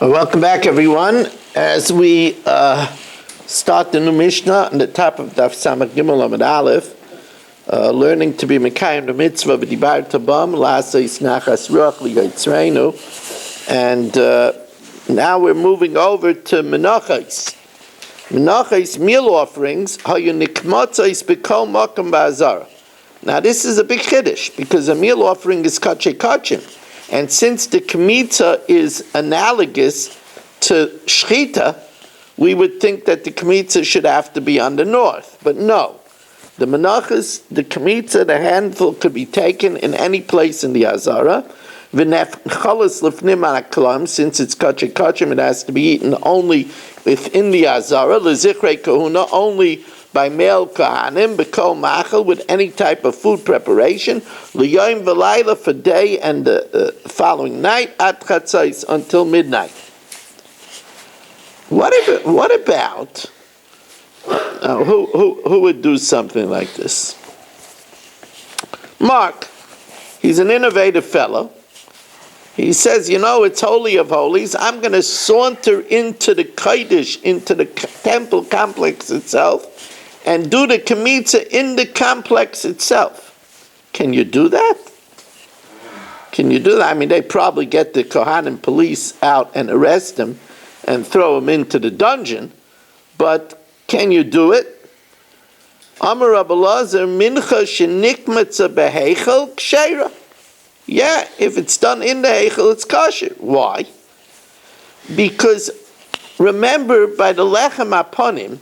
Welcome back, everyone. As we start the new Mishnah on the top of Daf Samach Gimel Amud Aleph, learning to be Mekayim the mitzvah v'dibar tabam la'asais nachas ruach liyitzreinu, and now we're moving over to menachos. Menachos, meal offerings, hayu nikmatzos b'kol makam ba'azara. Now this is a big chiddush because a meal offering is kachei kachim. And since the Kmitza is analogous to Shechita, we would think that the Kmitza should have to be on the north. But no. The Menachos, the Kmitza, the handful could be taken in any place in the Azara. Since it's kachei kachim, it has to be eaten only within the Azara. L'zichrei kahuna, only by male kahanim, b'kol machal, with any type of food preparation, l'yom v'layla, for day and the following night, at chatzos, until midnight. What about who would do something like this? Mark, he's an innovative fellow. He says, it's Holy of Holies. I'm going to saunter into the Kodesh, into the temple complex itself, and do the Kmitza in the complex itself. Can you do that? Can you do that? I mean, they probably get the Kohanim police out and arrest him and throw him into the dungeon, but can you do it? Amar Rabbi Elazar, mincha shenikmatza beheichel ksheira. Yeah, if it's done in the heichel, it's kosher. Why? Because remember, by the lechem aponim,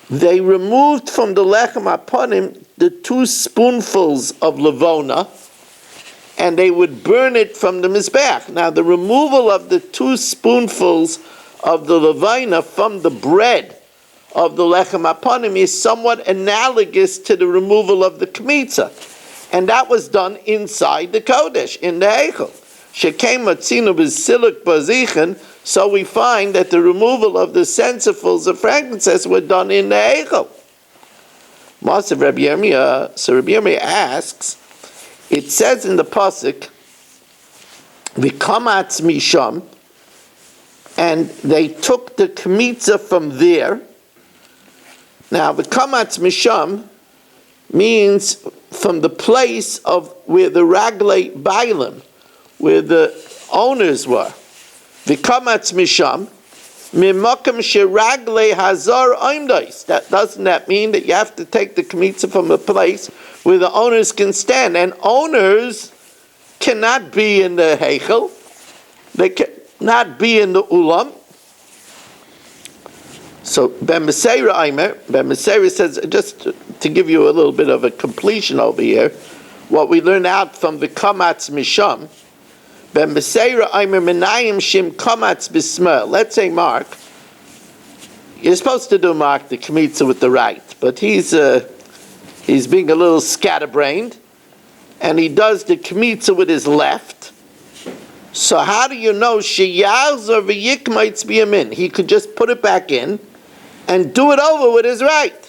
they removed from the lechem aponim the 2 spoonfuls of levona, and they would burn it from the mizbeach. Now, the removal of the 2 spoonfuls of the levona from the bread of the lechem aponim is somewhat analogous to the removal of the kmitza, and that was done inside the kodesh, in the heichel. Shekem matzinu b'siluk bazichen. So we find that the removal of the sensifuls of frankincense were done in the heichel. Masav Rabbi Yirmiyah. So Rabbi Yirmiyah asks, it says in the pasuk, "V'kamatz misham," and they took the kmitza from there. Now, v'kamatz misham means from the place of where the raglei bailim, where the owners were. V'kamatz misham, mimakam sheraglei hazar oimdais. Doesn't that mean that you have to take the kmitza from a place where the owners can stand? And owners cannot be in the heichel. They cannot be in the ulam. So Ben Meseira says, just to give you a little bit of a completion over here, what we learn out from the kamatz misham. Ben Meseira Aimer Menayim Shim Kamatz Bismel. Let's say Mark, you're supposed to do Mark the Kmitza with the right, but he's being a little scatterbrained, and he does the Kmitza with his left. So how do you know Sheyazor v'yikmaitz biyamin? He could just put it back in and do it over with his right.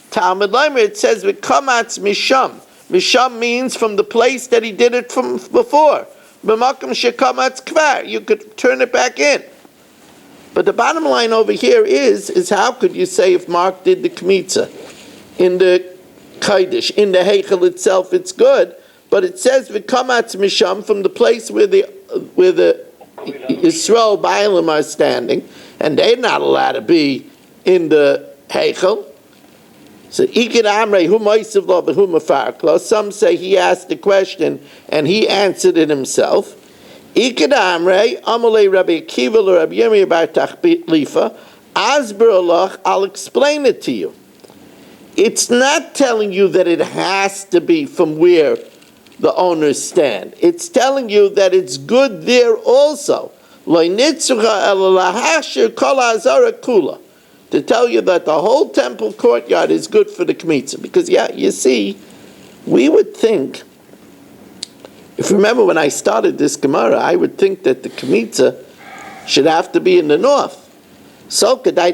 Talmud Leimer, it says v'kamatz misham. Misham means from the place that he did it from before. You could turn it back in. But the bottom line over here is how could you say if Mark did the kmitza in the kodesh, in the heichel itself, it's good, but it says v'kamatz misham, from the place where the Yisrael Baalim are standing, and they're not allowed to be in the heichel. So some say he asked the question and he answered it himself. I'll explain it to you. It's not telling you that it has to be from where the owners stand. It's telling you that it's good there also. To tell you that the whole temple courtyard is good for the kmitza. Because, you see, we would think, if you remember when I started this Gemara, I would think that the kmitza should have to be in the north. So, since oil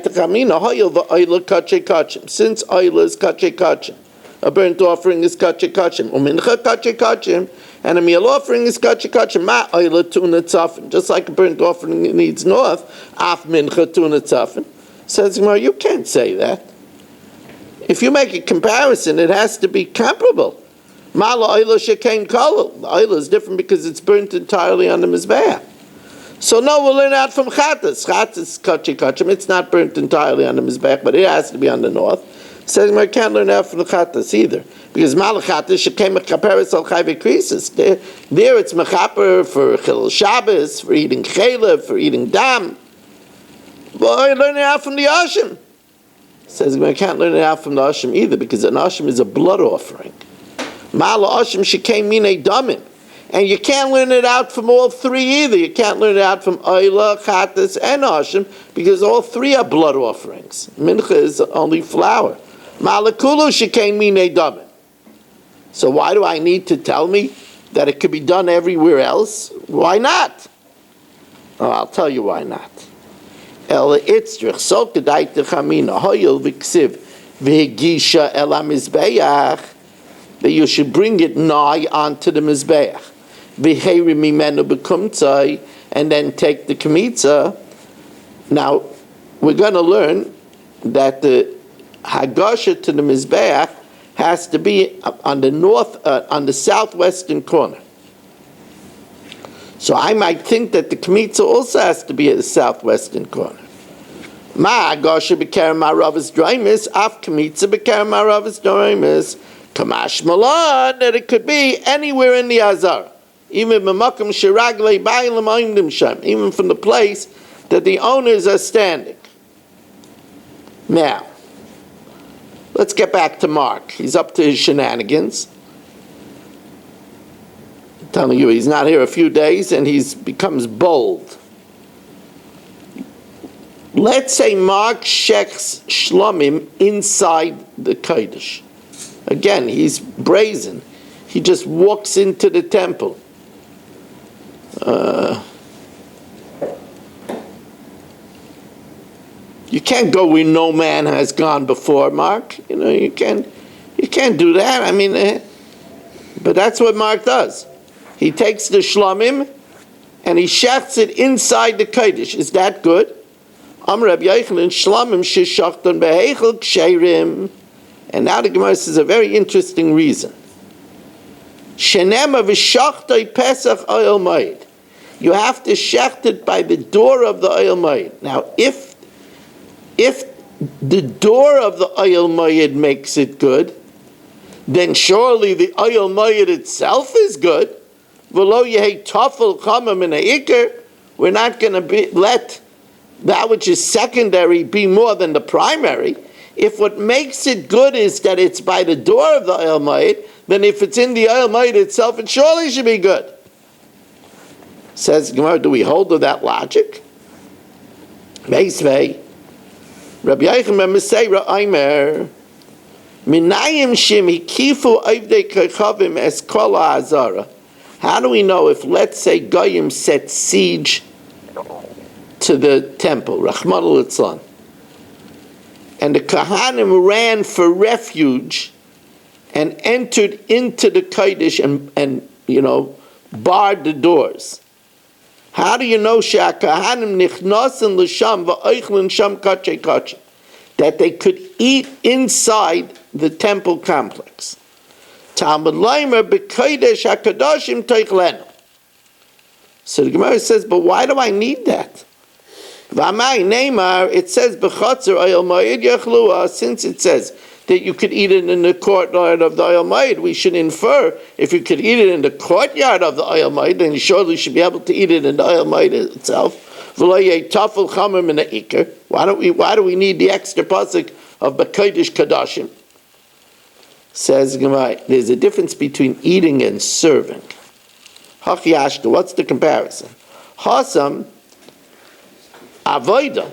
is kachei kachim, a burnt offering is kachei kachim, umincha kachei kachim, and a meal offering is kacha ma oila tuna tzafin. Just like a burnt offering needs north, af mincha tuna tzafin. Says Gemara, you can't say that. If you make a comparison, it has to be comparable. Mala oila shekain kolel. The oila is different because it's burnt entirely on the mizbeach. So no, we'll learn out from chatas. Chatas kachim. It's not burnt entirely on the mizbeach, but it has to be on the north. Says I can't learn out from the chatas either, because malachatas shekain mechaperes al chayve krisis. There it's mechaper for chil Shabbos, for eating chaylev, for eating dam. Boy, learn it out from the ashim. Says I can't learn it out from the ashim either, because an ashim is a blood offering. Mala ashim shekain mine damin. And you can't learn it out from all three either. You can't learn it out from Oila, Chatas, and Ashim, because all three are blood offerings. Mincha is only flour. Malakulu shekain mine damin. So why do I need to tell me that it could be done everywhere else? Why not? Oh, I'll tell you why not. El itzrich so kedai techamina hoyel v'ksiv v'higisha el hamizbeach, that you should bring it nigh onto the mizbeach. V'heri mimenu b'kumtzai, and then take the kmitza. Now, we're going to learn that the hagasha to the mizbeach has to be on the southwestern corner. So I might think that the kmitza also has to be at the southwestern corner. Ma hagasha b'kerem ha'ravas draimis, af kmitza b'kerem ha'ravas draimis. Kamash malan, that it could be anywhere in the Azar, even from the place that the owners are standing. Now, let's get back to Mark. He's up to his shenanigans. I'm telling you, he's not here a few days and he becomes bold. Let's say Mark shechs shlomim inside the Kodesh. Again, he's brazen. He just walks into the temple. You can't go where no man has gone before, Mark. You can't do that. I mean, but that's what Mark does. He takes the shlomim and he shechts it inside the kodesh. Is that good? Amar Rabbi Yochanan shlomim sheshachton beheichel ksherim. And now the Gemara says a very interesting reason. Shenema v'shachtoi pesach oil moed. You have to shecht it by the door of the oil moed. Now, if the door of the oil moed makes it good, then surely the oil moed itself is good. V'lo yehei tafel chama min ha'ikar. We're not going to let that which is secondary be more than the primary. If what makes it good is that it's by the door of the oil moed, then if it's in the oil moed itself, it surely should be good. Says Gemara, do we hold to that logic? Meisvei, Rabbi Yochanan Meseira Aimer, Minayim Shim Hikifu Avdei Kechavim Es Kol Ha'azara. How do we know if, let's say, Goyim set siege to the temple, Rachmana litzlan, and the Kohanim ran for refuge and entered into the Kodesh and barred the doors? How do you know she'akahanim nichnasin l'sham va'oichlin sham kachay kachay, that they could eat inside the temple complex? Talmud Leimer b'kodesh hakadoshim toichlenu. So the Gemara says, but why do I need that? V'amai neimar, it says b'chotzer oil moed yachlua, since it says that you could eat it in the courtyard of the oil moed, we should infer if you could eat it in the courtyard of the oil moed, then you surely should be able to eat it in the oil moed itself. Why do we need the extra pasuk of B'kodesh Kadashim? Says Gemara, there's a difference between eating and serving. Hachiyashka, what's the comparison? Hasam avoida,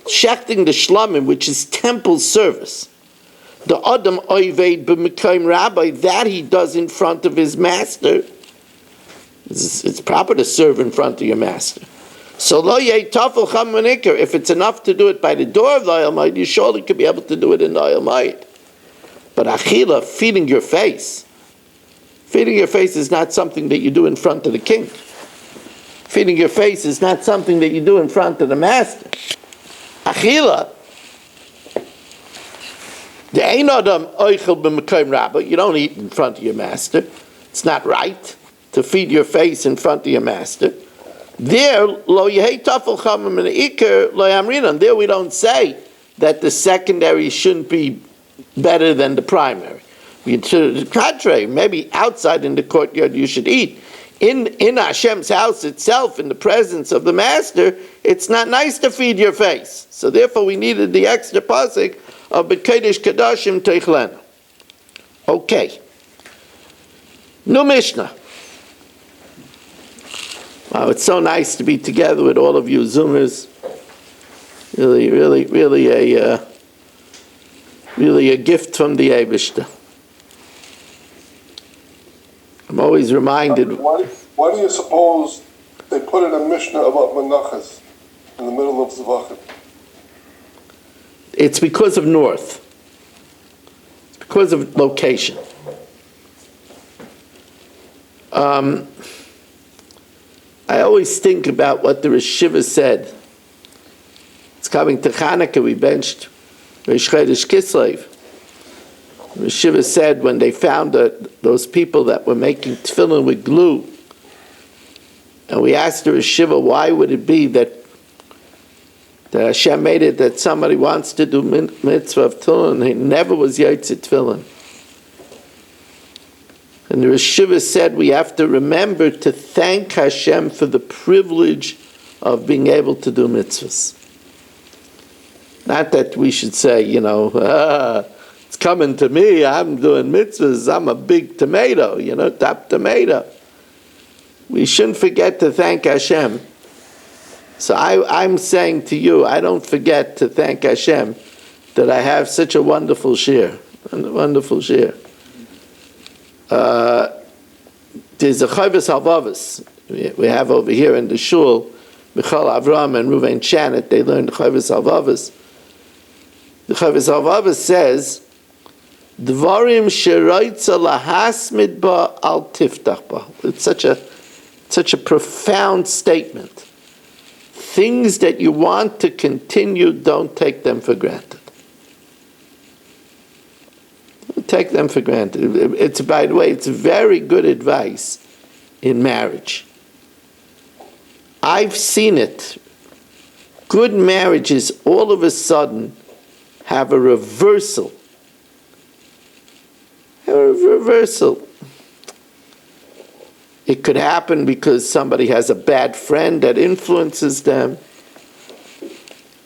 shechting the shlamim, which is temple service. The Adam Oived b'Mekayim Rabbi, that he does in front of his master. It's proper to serve in front of your master. So lo yei tafel cham manikar, if it's enough to do it by the door of the oil moed, you surely could be able to do it in the oil moed. But achila, feeding your face, Feeding your face is not something that you do in front of the king. Feeding your face is not something that you do in front of the master. Achila, you don't eat in front of your master. It's not right to feed your face in front of your master. There, there we don't say that the secondary shouldn't be better than the primary. To the contrary, maybe outside in the courtyard you should eat. In Hashem's house itself, in the presence of the master, it's not nice to feed your face. So therefore we needed the extra pasuk of B'Kodesh Kadashim Teichlenu. Okay. New Mishnah. Wow, it's so nice to be together with all of you Zoomers. Really a gift from the Eibishter. I'm always reminded. Why do you suppose they put in a Mishnah about Menachas in the middle of Zevachim? It's because of north. It's because of location. I always think about what the Rishiva said. It's coming to Hanukkah, we benched Rish Chodesh Kislev. Rishiva said when they found those people that were making tefillin with glue, and we asked the Rishiva, why would it be that Hashem made it that somebody wants to do mitzvah of tefillin, he never was yotze tefillin. And the Rishiva said we have to remember to thank Hashem for the privilege of being able to do mitzvahs. Not that we should say, it's coming to me, I'm doing mitzvahs, I'm a big tomato, top tomato. We shouldn't forget to thank Hashem. So I'm saying to you, I don't forget to thank Hashem that I have such a wonderful shir. There's a Chovos Halvavos we have over here in the shul, Michal Avram and Ruvain Chanet, they learned Chovos Halvavos. The Chovos Halvavos says, Dvarim sheroitza lahasmid ba al tiftach ba. It's such a profound statement. Things that you want to continue, don't take them for granted. Don't take them for granted. It's, by the way, it's very good advice in marriage. I've seen it. Good marriages all of a sudden have a reversal. It could happen because somebody has a bad friend that influences them.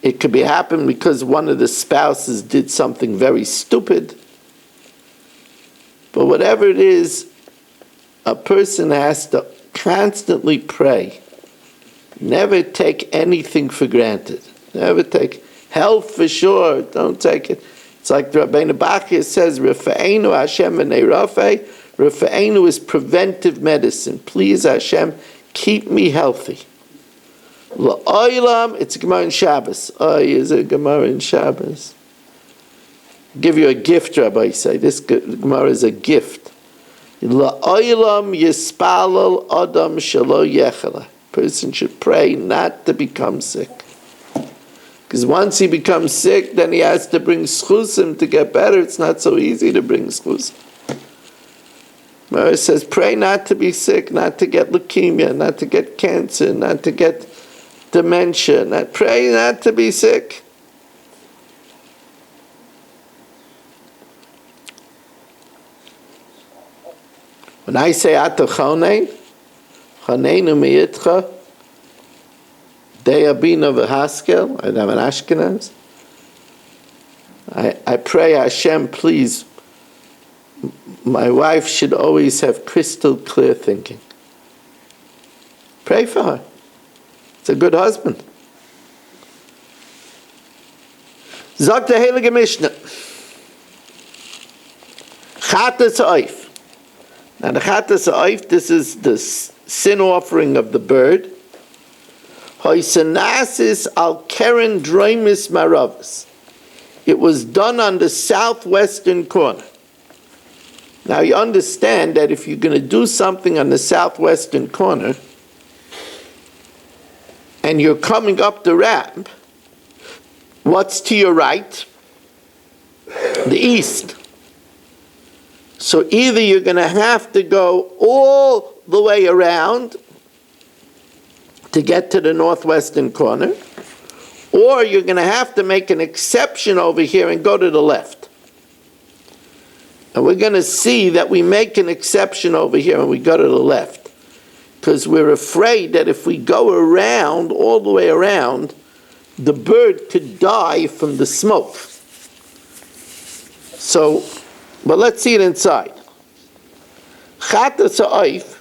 It could happen because one of the spouses did something very stupid. But whatever it is, a person has to constantly pray. Never take anything for granted. Never take health for sure. Don't take it. It's like Rabbeinu Bachya says, Rafa'enu Hashem v'nei Rafei. Rafa'enu is preventive medicine. Please Hashem, keep me healthy. La'olam, it's a Gemara in Shabbos. Is a Gemara in Shabbos. Give you a gift, Rabbi say. This Gemara is a gift. La'olam yispalal adam shelo yechala. Person should pray not to become sick. Because once he becomes sick, then he has to bring schusim to get better. It's not so easy to bring schusim. Mara says, pray not to be sick, not to get leukemia, not to get cancer, not to get dementia. Pray not to be sick. When I say Ata Chonein, Choneinu Miyitcha, Deyabino v'Haskel, I have an Ashkenaz. I pray Hashem, please, my wife should always have crystal clear thinking. Pray for her. It's a good husband. Sagt der Heilige Mishnah. Chatas Oif. Now the Chatas Oif, this is the sin offering of the bird. Hoisanasis al Keren Droimis Maravas. It was done on the southwestern corner. Now you understand that if you're going to do something on the southwestern corner, and you're coming up the ramp, what's to your right? The east. So either you're going to have to go all the way around to get to the northwestern corner, or you're going to have to make an exception over here and go to the left. And we're going to see that we make an exception over here and we go to the left, because we're afraid that if we go around, all the way around, the bird could die from the smoke. So, but let's see it inside. Chatas ha'oif,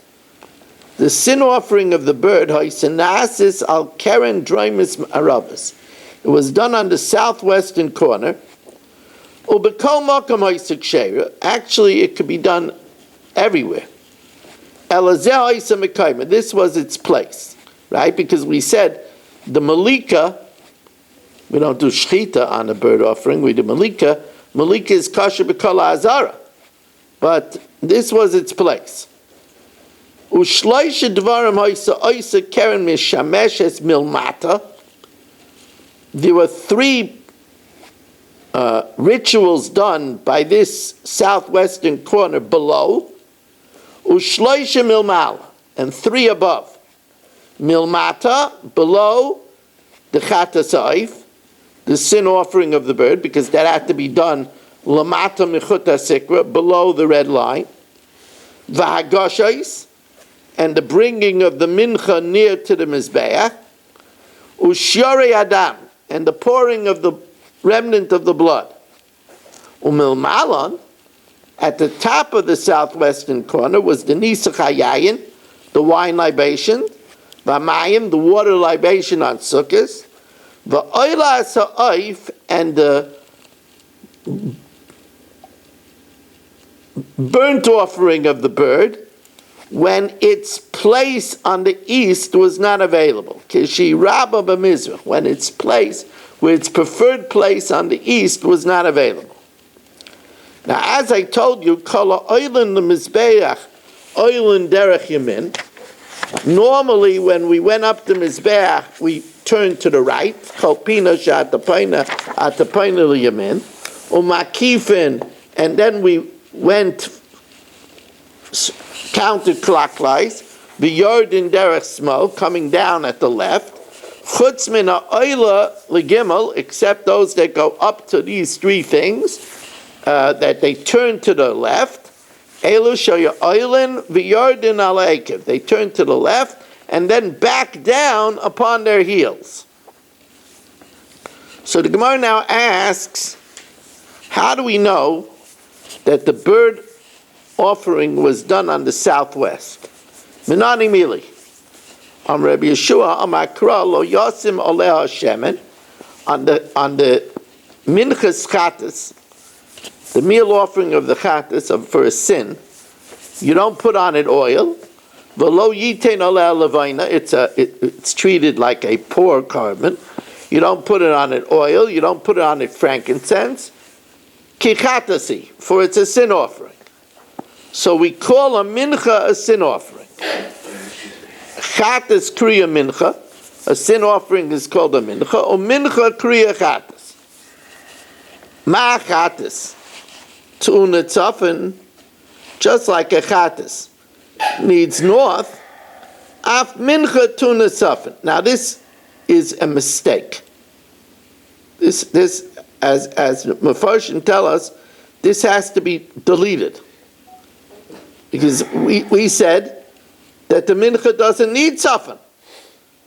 the sin offering of the bird, ha'isanasis al keren droimis arabas. It was done on the southwestern corner. Ubekol makam ha'isik sheira. Actually, it could be done everywhere. Elazeh ha'isa mekayma. This was its place, right? Because we said the malika, we don't do shchita on a bird offering, we do malika. Malika is kasher b'kol ha'azara. But this was its place. Ushloisha dvarim ha'isa oisa keren mishameshes milmata. There were three rituals done by this southwestern corner below. Ushloisha milmala, and three above. Milmata, below the chatas ha'oif, the sin offering of the bird, because that had to be done lamata mechuta sikra, below the red line. V'hagoshais, and the bringing of the mincha near to the mizbeach. Ushyore adam, and the pouring of the remnant of the blood. Umilmalon, at the top of the southwestern corner, was the nisach hayayin, the wine libation, v'amayim, the water libation on sukkahs, v'oilas ha'oif, and the burnt offering of the bird, when its place on the east was not available. Kishi rabba b'mizrach, when its place, where its preferred place on the east was not available. Now, as I told you, kol ha'oilin l'mizbeach, oilin derech yamin. Normally, when we went up the mizbeach, we turned to the right. Kol pina she'atapayna l'yamin. Umakifin, and then we went counterclockwise. V'yordin derech smo, coming down at the left. Chutz min ha'oila l'gimel, except those that go up to these three things, that they turn to the left. Elu shoya'oilin v'yordin al'ekev. They turn to the left and then back down upon their heels. So the Gemara now asks, how do we know that the bird offering was done on the southwest? Minani mili. Rabbi Yeshua Amakra lo Yosim Oleh Hashemen, on the minchas chatas, the meal offering of the chatas for a sin, you don't put on it oil. V'lo yitein oleh levina, it's treated like a poor carbon. You don't put it on it oil. You don't put it on it frankincense. Ki chatasi, for it's a sin offering. So we call a mincha a sin offering. Chatas kriya mincha, a sin offering is called a mincha, or mincha kriya chatas. Ma chatas, tu'una tzafin, just like a chatas needs north, af mincha tu'una tzafin. Now this is a mistake. This as Mefarshim tell us, this has to be deleted. Because we said that the mincha doesn't need tzafin.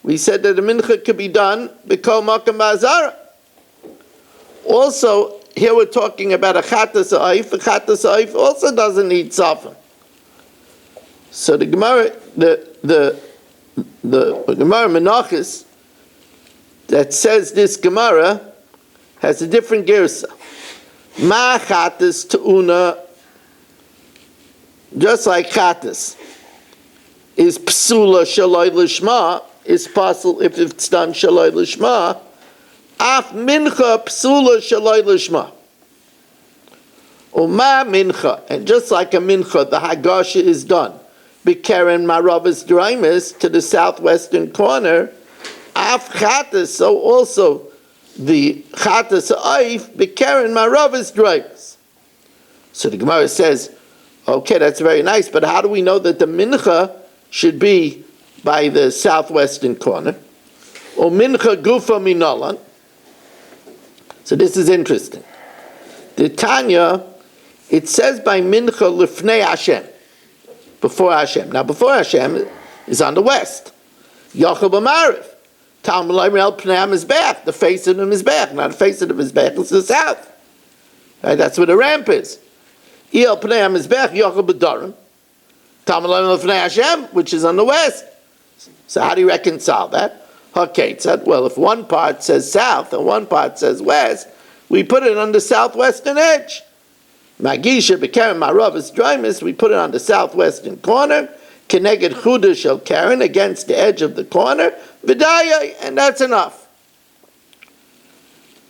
We said that the mincha could be done b'kol makam ba'azara. Also, here we're talking about a chatas ha'oif. A chatas ha'oif also doesn't need tzafin. So the Gemara, the Gemara Menachos that says this Gemara has a different girsa. Ma chatas tu'una, just like chatas is psula shaloi lishma, is possible if it's done shaloi lishma. Af mincha psula shaloi lishma. Uma mincha, and just like a mincha, the hagasha is done. B'keren maravas draimis, to the southwestern corner. Af chatas, so also the chatas oif, b'keren maravas draimis. So the Gemara says, okay, that's very nice, but how do we know that the mincha should be by the southwestern corner? Or mincha gufa minolan. So this is interesting. The Tanya, it says by mincha lifnei Hashem, before Hashem. Now before Hashem is on the west. Yochel b'mariv. Talmud Leimer el pnei HaMizbeach, the face of the Mizbeach, not the face of the Mizbeach, it's the south. Right, that's where the ramp is. El pnei HaMizbeach, Yochel b'darim. Talmud Leimer el pnei Hashem, which is on the west. So how do you reconcile that? Okay, it said, well, if one part says south and one part says west, we put it on the southwestern edge. Magisha b'keren maravas draimis, we put it on the southwestern corner. Keneged chudah shel keren, against the edge of the corner. V'daya, and that's enough.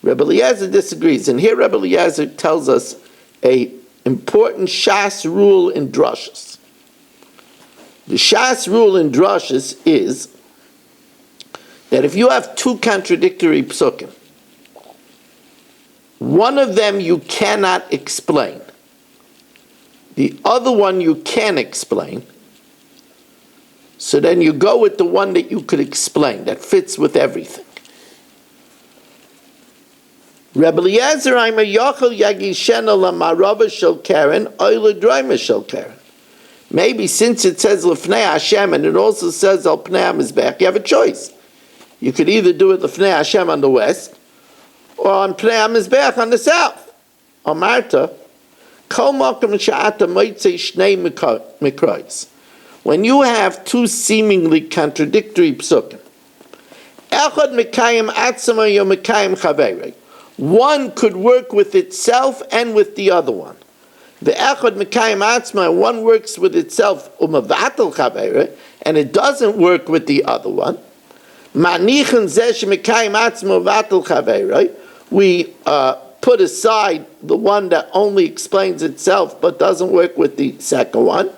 Rebbe Eliezer disagrees, and here Rebbe Eliezer tells us a important Shas rule in drushes. The Shas rule in drushes is that if you have two contradictory psukim, one of them you cannot explain, the other one you can explain, so then you go with the one that you could explain, that fits with everything. Rebbe Eliezer, I'm a yochel yagishena lamarava shel keren, oila drayma shel keren. Maybe since it says lefnei Hashem and it also says al pnei HaMizbeach, you have a choice. You could either do it lefnei Hashem on the west, or on pnei HaMizbeach on the south. Amarta, kol makom she'ata motzei shnei mikrois. When you have two seemingly contradictory psukim, echad mekayim atzma yo mekayim chaverei. One could work with itself and with the other one. The echad mekayim atzma, one works with itself umavatel chaverei, and it doesn't work with the other one. Manichin zesh mekayim atzma uvatel chaverei. We put aside the one that only explains itself but doesn't work with the second one.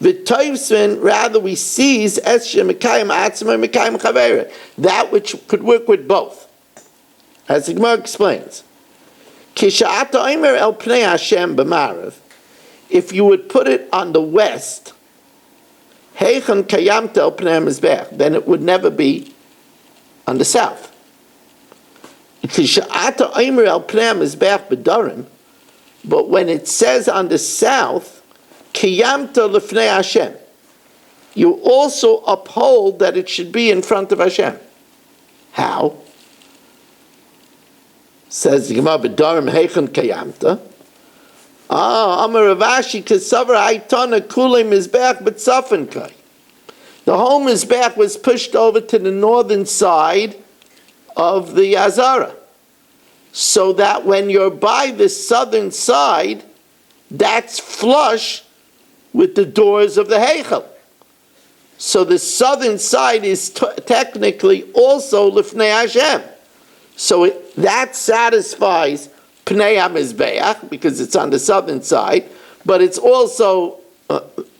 V'toivsvin, rather we seize eshe mekayim atzma mekayim chaverei, that which could work with both. As the Gemara explains, Kisha'ata omer el pnei Hashem b'marav, if you would put it on the west, heichon kayamta el pnei HaMizbeach, then it would never be on the south. Kisha'ata omer el pnei HaMizbeach b'darim, but when it says on the south, kayamta lefnei Hashem, you also uphold that it should be in front of Hashem. How? Says the Gemara, b'darim heichon kayamta. Amar Ravashi kasavar haitana kulei mizbeach b'tzafen kai. The whole mizbeach was pushed over to the northern side of the Azara, so that when you're by the southern side, that's flush with the doors of the Heichel. So the southern side is technically also Lifnei Hashem. So that satisfies Pnei HaMizbeach, because it's on the southern side, but it's also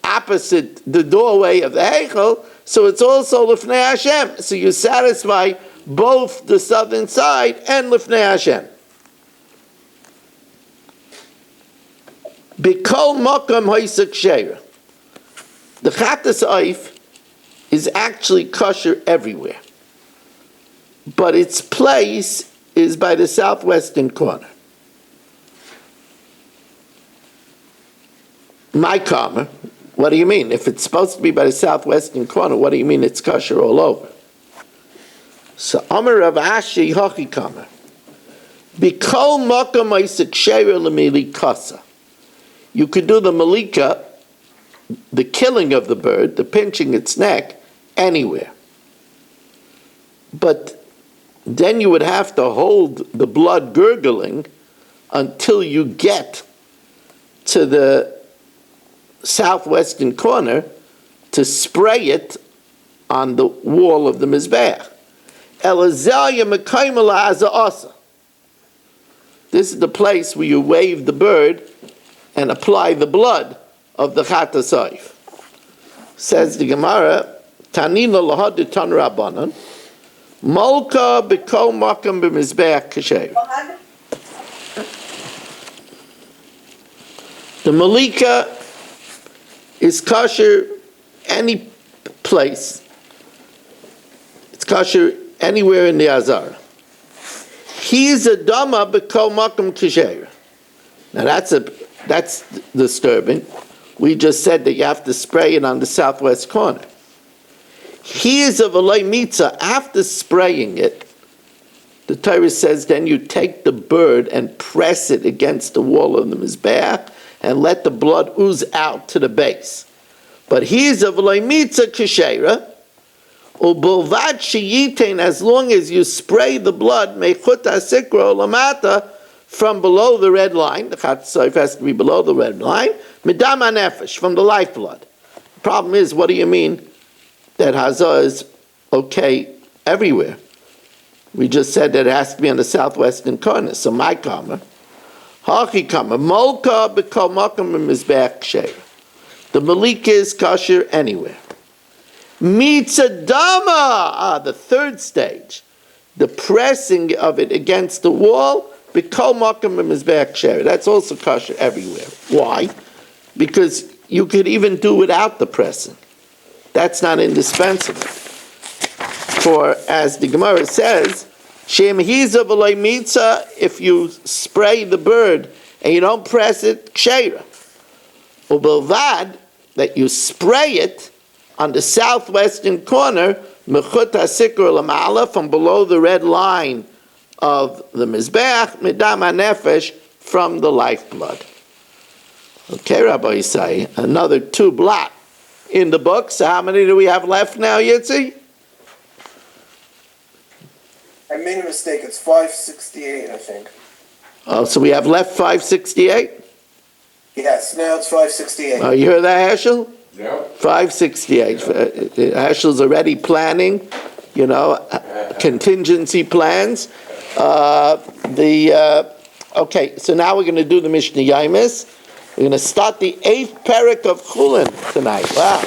opposite the doorway of the Heichel, so it's also Lifnei Hashem. So you satisfy both the southern side and Lifnei Hashem. B'kol makam hoisak sheira. The chatas oif is actually kosher everywhere, but its place is by the southwestern corner. My karma, what do you mean? If it's supposed to be by the southwestern corner, what do you mean it's kosher all over? So Amar Rav Ashi Hachi Kamer. B'kol makam hoisak sheira l'mili kasa. You could do the malika, the killing of the bird, the pinching its neck, anywhere. But then you would have to hold the blood gurgling until you get to the southwestern corner to spray it on the wall of the Mizbeach. This is the place where you wave the bird and apply the blood of the Chatasoif. Says the Gemara, Tanina lahad tan rabbanon, Molka b'kol makam b'mizbeach kasher. The malika is kosher any place. It's kosher anywhere in the Azara. He's a dama b'kol makam kasher. Now that's disturbing. We just said that you have to spray it on the southwest corner. He is of a loy mitzvah. After spraying it, the Torah says then you take the bird and press it against the wall of the mizbeach and let the blood ooze out to the base. But he is of a loy mitzvah kashera, u'bolvad sheyitain, as long as you spray the blood mechut hasikro lamata, from below the red line. The chatzoif has to be below the red line. Midam hanefesh, from the lifeblood. The problem is, what do you mean that hazah is okay everywhere? We just said that it has to be on the southwestern corner. So my kammer, hachi kammer, molka b'kol makam b'mizbeach ksher. The malika is kosher anywhere. Mitzadama, the third stage, the pressing of it against the wall. B'kol makam b'mizbeach ksher. That's also kosher everywhere. Why? Because you could even do without the pressing. That's not indispensable. For as the Gemara says, Shem hiza v'loy mitzah, if you spray the bird and you don't press it, ksheira. U'bilvad, that you spray it on the southwestern corner, mechut hasikr lamala, from below the red line of the mizbeach, midam hanefesh, from the lifeblood. Okay, Rabbi Yisai, another 2 blot in the book. So how many do we have left now, Yitzi? I made a mistake. It's 568, I think. Oh, so we have left 568? Yes, now it's 568. Oh, you hear that, Herschel? Yeah. 568. Herschel's already planning, contingency plans. Okay, so now we're going to do the Mishnah Yaimis. We're going to start the 8th parak of Chulin tonight. Wow.